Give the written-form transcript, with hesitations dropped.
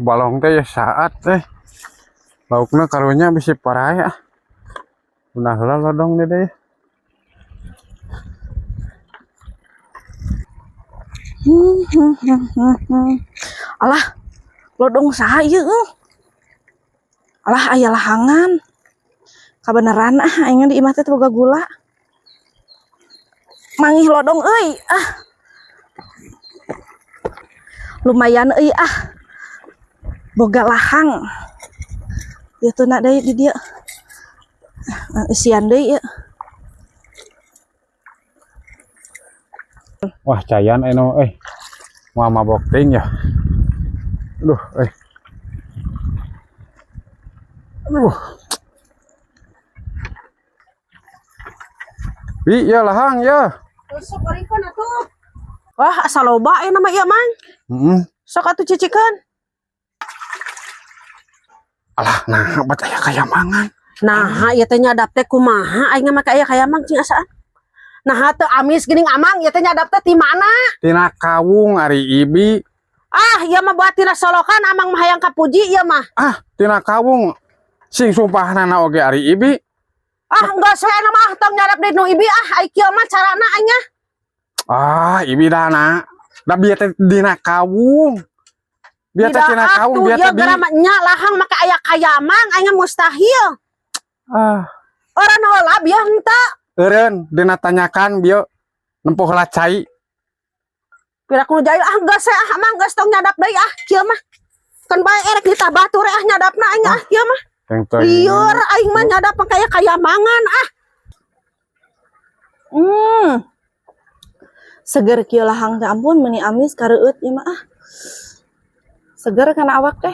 Balong teh ya saat lauknya karunya bisa parah ya. Udah lah dong deh. Alah, lodong saha ieu? Alah aya lahangan. Kabeneran aing di imah teh boga gula. Mangih lodong euy. Lumayan euy boga lahang. Ya tuh nak deui di dieu. Isian deui ya. Wah, cayan eno mau mabok ting ya. Aduh. Wi ya lahang ya. Sok arikeun atuh. Wah, asa loba nama ieu mang. Sok atuh cicikeun. Alah, nah bat aya kayamangan. Nah, ieu teh nyadap teh kumaha aing make aya kayamang cing asaan. Nah, teu amis geuning amang ieu teh nyadap teh ti mana? Tina kawung ari Ibi. Ieu mah buat tina solokan amang mah hayang kapuji ieu mah. Tina kawung. Sing sumpahnana oge ari Ibi. Enggak saya mah tong nyadap di nu Ibi ai kieu mah carana aing nya. Ibi dana. Da bieu teh dina kawung. Bieu teh tina kawung bieu teh gara nya lahang make aya kayamang aing mustahil. Orang heula bieu henteu. Eureun dina tanyakan bieu nempuh lacai. Pira kudu jail enggak saya amang geus tong nyadap deui kieu mah. Kan bae erek ditah batur nyadapna aing kieu mah. Liur aing mah nyadap kaya kayamangan Seger kieu lahang teh ampun meuni amis kareueut ieu mah Seger kana awak teh.